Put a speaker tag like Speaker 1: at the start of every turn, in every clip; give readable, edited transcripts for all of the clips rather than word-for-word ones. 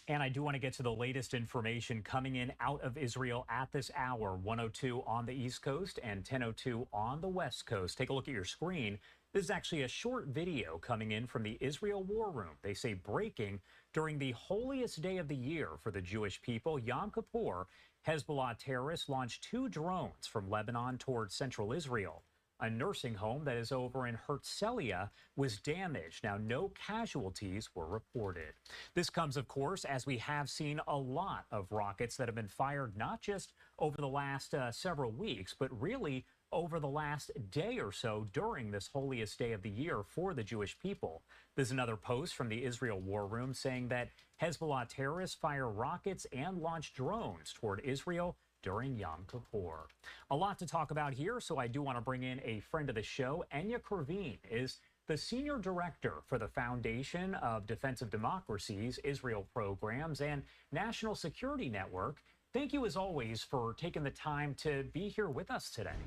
Speaker 1: And I do want to get to the latest information coming in out of Israel at this hour, 1:02 on the East Coast and 10:02 on the West Coast. Take a look at your screen. This is actually a short video coming in from the Israel War Room. They say breaking during the holiest day of the year for the Jewish people, Yom Kippur, Hezbollah terrorists launched 2 drones from Lebanon towards central Israel. A nursing home that is over in Herzliya was damaged. Now, no casualties were reported. This comes, of course, as we have seen a lot of rockets that have been fired not just over the last several weeks, but really over the last day or so during this holiest day of the year for the Jewish people. There's another post from the Israel War Room saying that Hezbollah terrorists fire rockets and launch drones toward Israel during Yom Kippur. A lot to talk about here, so I do want to bring in a friend of the show. Enia Krivine is the Senior Director for the Foundation of Defense of Democracies, Israel Programs, and National Security Network. Thank you, as always, for taking the time to be here with us today.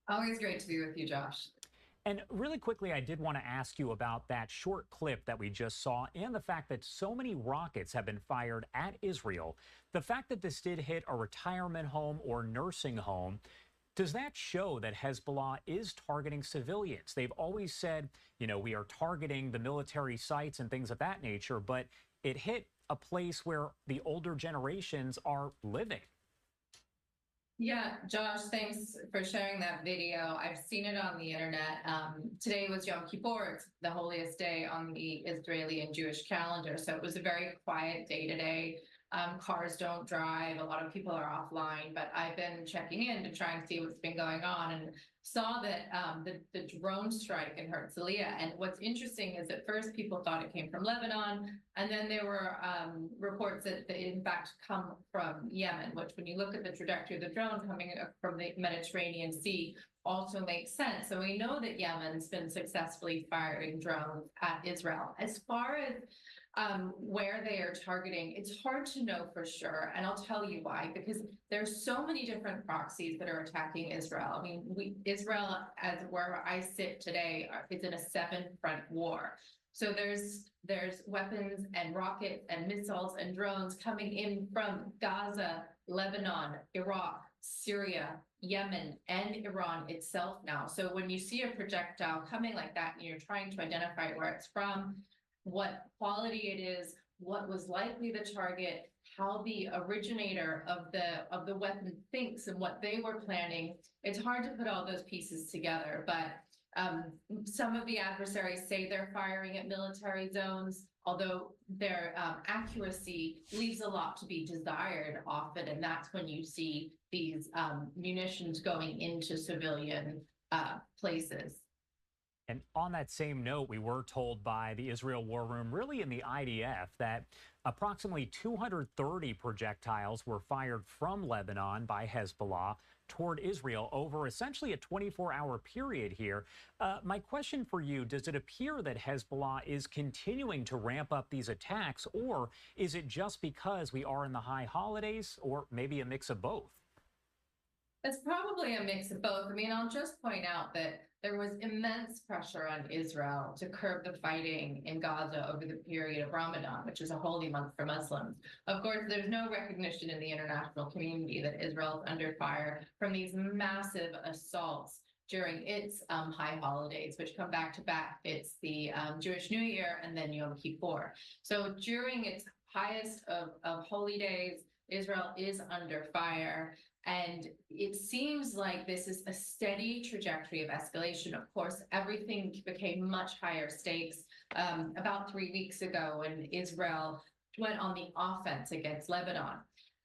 Speaker 2: Always great to be with you, Josh.
Speaker 1: And really quickly, I did want to ask you about that short clip that we just saw and the fact that so many rockets have been fired at Israel. The fact that this did hit a retirement home or nursing home, does that show that Hezbollah is targeting civilians? They've always said, you know, we are targeting the military sites and things of that nature, but it hit a place where the older generations are living.
Speaker 2: Yeah, Josh, thanks for sharing that video. I've seen it on the internet. Today was Yom Kippur, it's the holiest day on the Israeli and Jewish calendar. So it was a very quiet day today. Cars don't drive. A lot of people are offline, but I've been checking in to try and see what's been going on and saw that the drone strike in Herzliya. And what's interesting is at first people thought it came from Lebanon, and then there were reports that they in fact come from Yemen, which when you look at the trajectory of the drone coming from the Mediterranean Sea also makes sense. So we know that Yemen's been successfully firing drones at Israel. As far as where they are targeting, it's hard to know for sure. And I'll tell you why, because there's so many different proxies that are attacking Israel. I mean, Israel, as where I sit today, is in a 7-front war. So there's weapons and rockets and missiles and drones coming in from Gaza, Lebanon, Iraq, Syria, Yemen, and Iran itself now. So when you see a projectile coming like that and you're trying to identify where it's from, what quality it is, what was likely the target, how the originator of the weapon thinks and what they were planning, it's hard to put all those pieces together. But some of the adversaries say they're firing at military zones, although their accuracy leaves a lot to be desired often, and that's when you see these munitions going into civilian places.
Speaker 1: And on that same note, we were told by the Israel War Room, really in the IDF, that approximately 230 projectiles were fired from Lebanon by Hezbollah toward Israel over essentially a 24-hour period here. My question for you, does it appear that Hezbollah is continuing to ramp up these attacks, or is it just because we are in the high holidays, or maybe a mix of both?
Speaker 2: It's probably a mix of both. I mean, I'll just point out that there was immense pressure on Israel to curb the fighting in Gaza over the period of Ramadan, which is a holy month for Muslims. Of course, there's no recognition in the international community that Israel is under fire from these massive assaults during its high holidays, which come back to back. It's the Jewish New Year and then Yom Kippur. So during its highest of holy days, Israel is under fire. And it seems like this is a steady trajectory of escalation. Of course, everything became much higher stakes about 3 weeks ago when Israel went on the offense against Lebanon.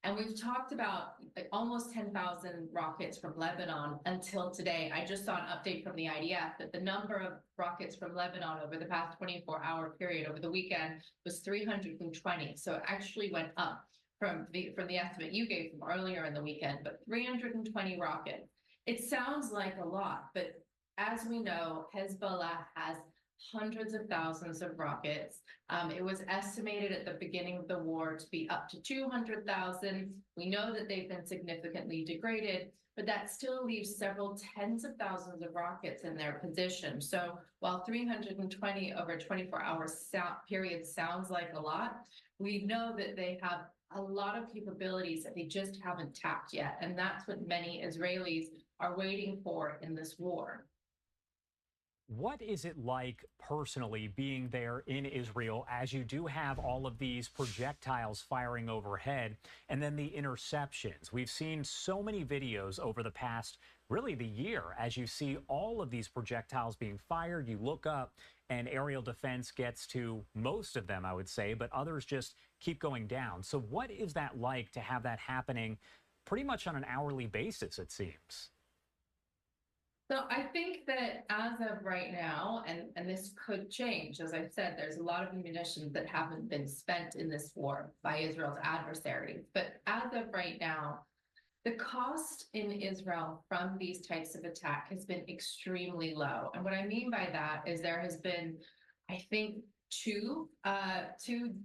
Speaker 2: And we've talked about almost 10,000 rockets from Lebanon until today. I just saw an update from the IDF that the number of rockets from Lebanon over the past 24-hour period over the weekend was 320. So it actually went up from the estimate you gave from earlier in the weekend, but 320 rockets. It sounds like a lot, but as we know, Hezbollah has hundreds of thousands of rockets. It was estimated at the beginning of the war to be up to 200,000. We know that they've been significantly degraded, but that still leaves several tens of thousands of rockets in their position. So while 320 over a 24-hour period sounds like a lot, we know that they have a lot of capabilities that they just haven't tapped yet. And that's what many Israelis are waiting for in this war.
Speaker 1: What is it like personally being there in Israel as you do have all of these projectiles firing overhead and then the interceptions? We've seen so many videos over the past, really the year, as you see all of these projectiles being fired. You look up and aerial defense gets to most of them, I would say, but others just keep going down. So what is that like to have that happening pretty much on an hourly basis, it seems?
Speaker 2: So I think that as of right now, and this could change, as I said, there's a lot of munitions that haven't been spent in this war by Israel's adversaries. But as of right now, the cost in Israel from these types of attack has been extremely low. And what I mean by that is there has been, I think, two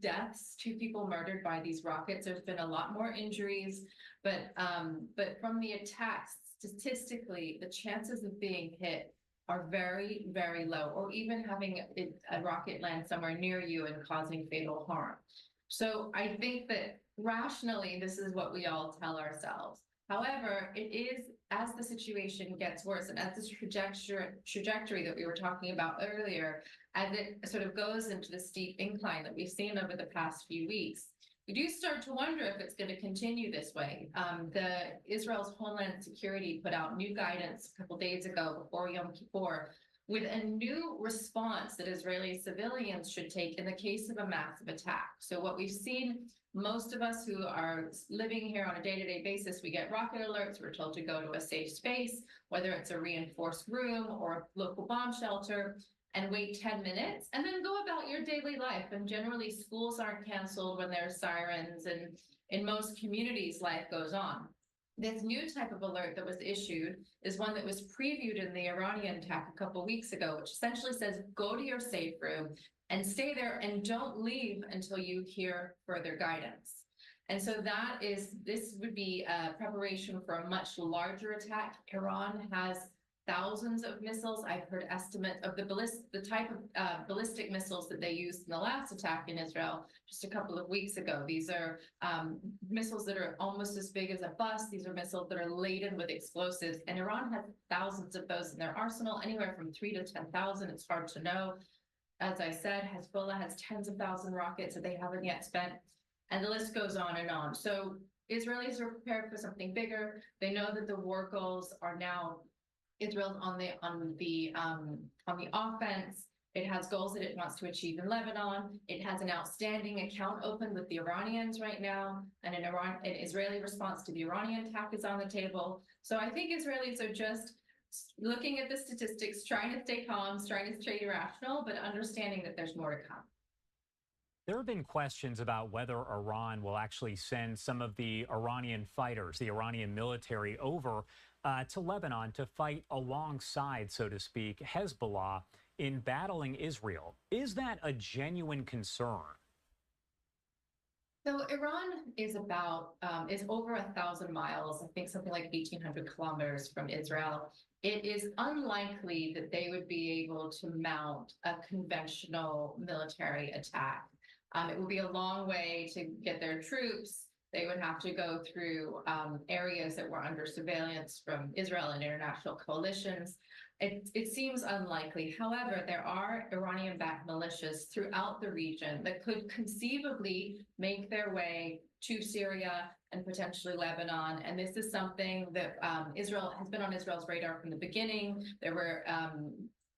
Speaker 2: deaths, two people murdered by these rockets. There's been a lot more injuries, but from the attacks, statistically, the chances of being hit are very, very low, or even having a rocket land somewhere near you and causing fatal harm. So I think that rationally, this is what we all tell ourselves. However, it is, as the situation gets worse and as this trajectory that we were talking about earlier, as it sort of goes into the steep incline that we've seen over the past few weeks, we do start to wonder if it's going to continue this way. Israel's Homeland Security put out new guidance a couple days ago before Yom Kippur with a new response that Israeli civilians should take in the case of a massive attack. So what we've seen, most of us who are living here on a day-to-day basis, we get rocket alerts. We're told to go to a safe space, whether it's a reinforced room or a local bomb shelter, and wait 10 minutes and then go about your daily life. And generally schools aren't canceled when there's sirens, and in most communities, life goes on. This new type of alert that was issued is one that was previewed in the Iranian attack a couple weeks ago, which essentially says, go to your safe room and stay there and don't leave until you hear further guidance. And so this would be a preparation for a much larger attack. Iran has thousands of missiles. I've heard estimates of the type of ballistic missiles that they used in the last attack in Israel just a couple of weeks ago. These are missiles that are almost as big as a bus. These are missiles that are laden with explosives, and Iran has thousands of those in their arsenal, anywhere from 3,000 to 10,000. It's hard to know. As I said, Hezbollah has tens of thousands of rockets that they haven't yet spent, and the list goes on and on. So Israelis are prepared for something bigger. They know that the war goals are now Israel's on the offense. It has goals that it wants to achieve in Lebanon. It has an outstanding account open with the Iranians right now, and an Israeli response to the Iranian attack is on the table. So I think Israelis are just looking at the statistics, trying to stay calm, trying to stay rational, but understanding that there's more to come.
Speaker 1: There have been questions about whether Iran will actually send some of the Iranian fighters, the Iranian military, over to Lebanon to fight alongside, so to speak, Hezbollah in battling Israel. Is that a genuine concern?
Speaker 2: So Iran is over 1,000 miles, I think something like 1,800 kilometers from Israel. It is unlikely that they would be able to mount a conventional military attack. It would be a long way to get their troops. They would have to go through areas that were under surveillance from Israel and international coalitions. It seems unlikely. However, there are Iranian-backed militias throughout the region that could conceivably make their way to Syria and potentially Lebanon. And this is something that Israel has been on Israel's radar from the beginning. There were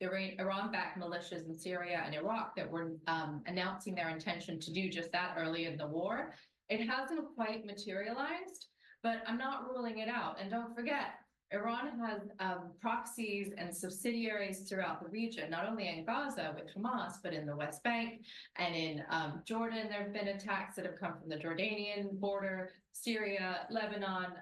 Speaker 2: Iran-backed militias in Syria and Iraq that were announcing their intention to do just that early in the war. It hasn't quite materialized, but I'm not ruling it out. And don't forget, Iran has proxies and subsidiaries throughout the region, not only in Gaza with Hamas, but in the West Bank and in Jordan. There have been attacks that have come from the Jordanian border, Syria, Lebanon.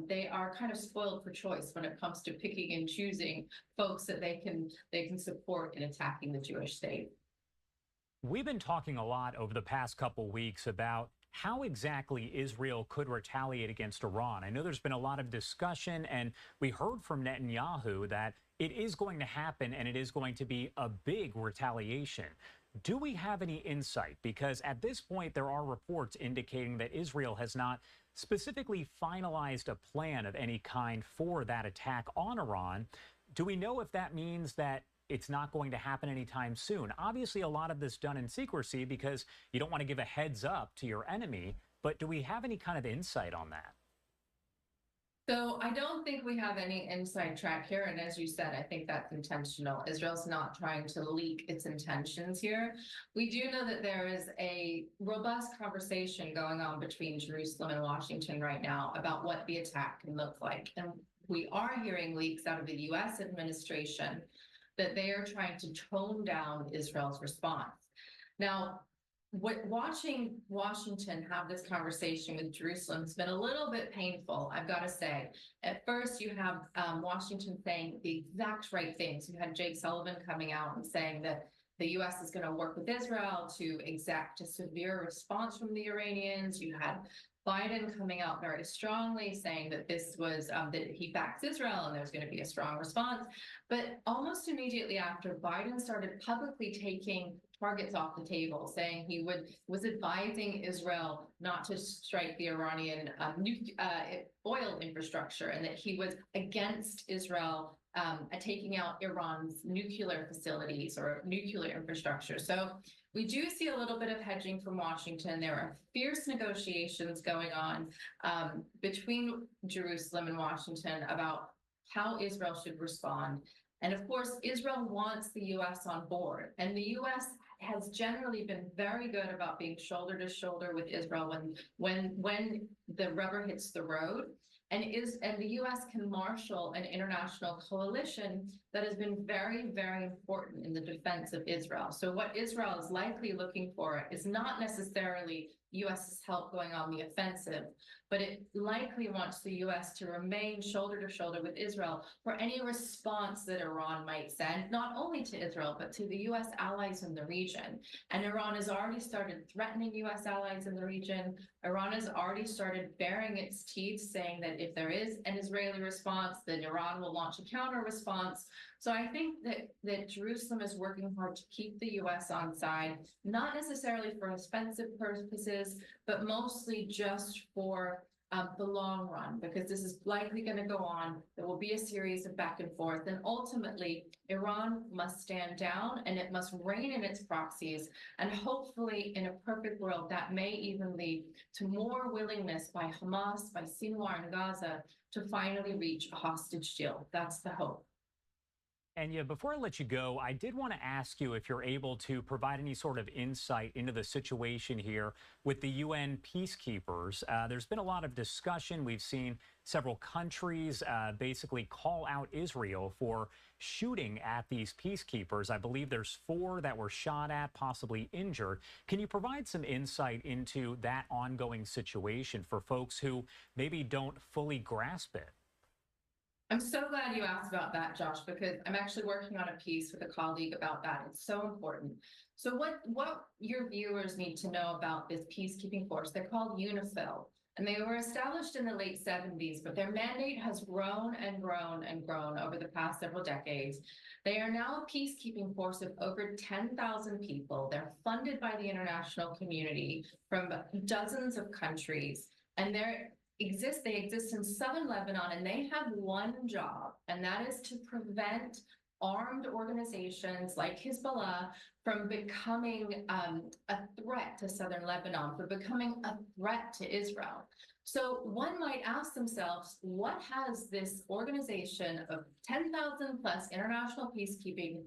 Speaker 2: They are kind of spoiled for choice when it comes to picking and choosing folks that they can support in attacking the Jewish state.
Speaker 1: We've been talking a lot over the past couple weeks about how exactly Israel could retaliate against Iran. I know there's been a lot of discussion, and we heard from Netanyahu that it is going to happen and it is going to be a big retaliation. Do we have any insight? Because at this point, there are reports indicating that Israel has not specifically finalized a plan of any kind for that attack on Iran. Do we know if that means that it's not going to happen anytime soon? Obviously, a lot of this done in secrecy because you don't want to give a heads up to your enemy. But do we have any kind of insight on that?
Speaker 2: So I don't think we have any inside track here. And as you said, I think that's intentional. Israel's not trying to leak its intentions here. We do know that there is a robust conversation going on between Jerusalem and Washington right now about what the attack can look like. And we are hearing leaks out of the U.S. administration that they are trying to tone down Israel's response. Now, watching Washington have this conversation with Jerusalem has been a little bit painful, I've got to say. At first, you have Washington saying the exact right things. You had Jake Sullivan coming out and saying that the U.S. is going to work with Israel to exact a severe response from the Iranians. You had Biden coming out very strongly saying that this was that he backs Israel and there's going to be a strong response. But almost immediately after, Biden started publicly taking targets off the table, saying he was advising Israel not to strike the Iranian oil infrastructure, and that he was against Israel taking out Iran's nuclear facilities or nuclear infrastructure. So we do see a little bit of hedging from Washington. There are fierce negotiations going on between Jerusalem and Washington about how Israel should respond. And of course, Israel wants the U.S. on board. And the U.S. has generally been very good about being shoulder to shoulder with Israel when the rubber hits the road. And the U.S. can marshal an international coalition that has been very, very important in the defense of Israel. So what Israel is likely looking for is not necessarily U.S.'s help going on the offensive, but it likely wants the U.S. to remain shoulder to shoulder with Israel for any response that Iran might send, not only to Israel, but to the U.S. allies in the region. And Iran has already started threatening U.S. allies in the region. Iran has already started baring its teeth, saying that if there is an Israeli response, then Iran will launch a counter response. So I think that Jerusalem is working hard to keep the U.S. on side, not necessarily for offensive purposes, but mostly just for the long run, because this is likely going to go on. There will be a series of back and forth, and ultimately Iran must stand down and it must rein in its proxies. And hopefully, in a perfect world, that may even lead to more willingness by Hamas, by Sinwar in Gaza, to finally reach a hostage deal. That's the hope.
Speaker 1: Enia, before I let you go, I did want to ask you if you're able to provide any sort of insight into the situation here with the UN peacekeepers. There's been a lot of discussion. We've seen several countries basically call out Israel for shooting at these peacekeepers. I believe there's 4 that were shot at, possibly injured. Can you provide some insight into that ongoing situation for folks who maybe don't fully grasp it?
Speaker 2: I'm so glad you asked about that, Josh, because I'm actually working on a piece with a colleague about that. It's so important. So what your viewers need to know about this peacekeeping force, they're called UNIFIL, and they were established in the late 70s, but their mandate has grown and grown and grown over the past several decades. They are now a peacekeeping force of over 10,000 people. They're funded by the international community from dozens of countries, and they exist in southern Lebanon, and they have one job, and that is to prevent armed organizations like Hezbollah from becoming a threat to southern Lebanon, from becoming a threat to Israel. So one might ask themselves, what has this organization of 10,000 plus international peacekeeping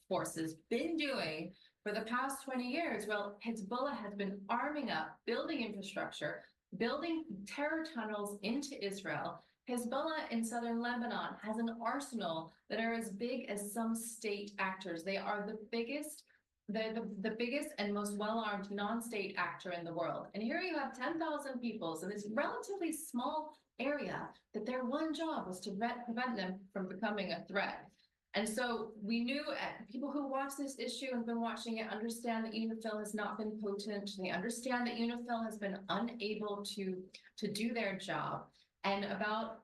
Speaker 2: forces been doing for the past 20 years? Well, Hezbollah has been arming up, building infrastructure, building terror tunnels into Israel, Hezbollah in southern Lebanon has an arsenal that are as big as some state actors. They are the biggest, the biggest and most well-armed non-state actor in the world. And here you have 10,000 people, so this relatively small area that their one job was to prevent them from becoming a threat. And so we knew, people who watch this issue and have been watching it understand that UNIFIL has not been potent. They understand that UNIFIL has been unable to do their job. And about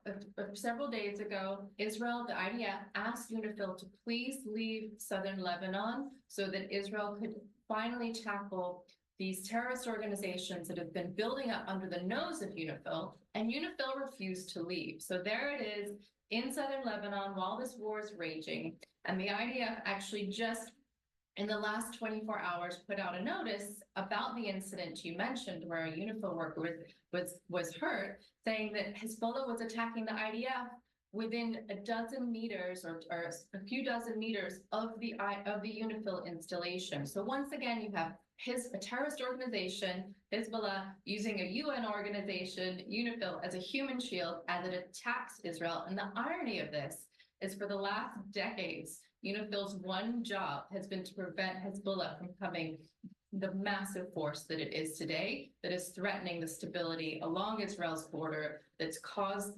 Speaker 2: several days ago, Israel, the IDF, asked UNIFIL to please leave southern Lebanon so that Israel could finally tackle these terrorist organizations that have been building up under the nose of UNIFIL, and UNIFIL refused to leave. So there it is in southern Lebanon while this war is raging. And the IDF actually just in the last 24 hours put out a notice about the incident you mentioned where a UNIFIL worker was hurt, saying that Hezbollah was attacking the IDF within a dozen meters or a few dozen meters of the UNIFIL installation. So once again, you have a terrorist organization, Hezbollah, using a UN organization, UNIFIL, as a human shield as it attacks Israel. And the irony of this is for the last decades, UNIFIL's one job has been to prevent Hezbollah from becoming the massive force that it is today, that is threatening the stability along Israel's border, that's caused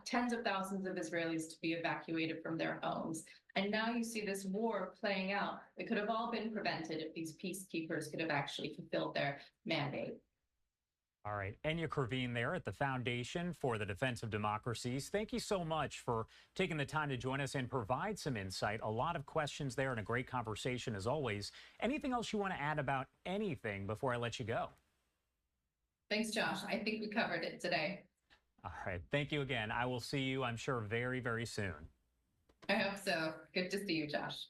Speaker 2: tens of thousands of Israelis to be evacuated from their homes. And now you see this war playing out. It could have all been prevented if these peacekeepers could have actually fulfilled their mandate.
Speaker 1: All right. Enia Krivine there at the Foundation for the Defense of Democracies. Thank you so much for taking the time to join us and provide some insight. A lot of questions there and a great conversation as always. Anything else you want to add about anything before I let you go?
Speaker 2: Thanks, Josh. I think we covered it today.
Speaker 1: All right. Thank you again. I will see you, I'm sure, very, very soon.
Speaker 2: I hope so. Good to see you, Josh.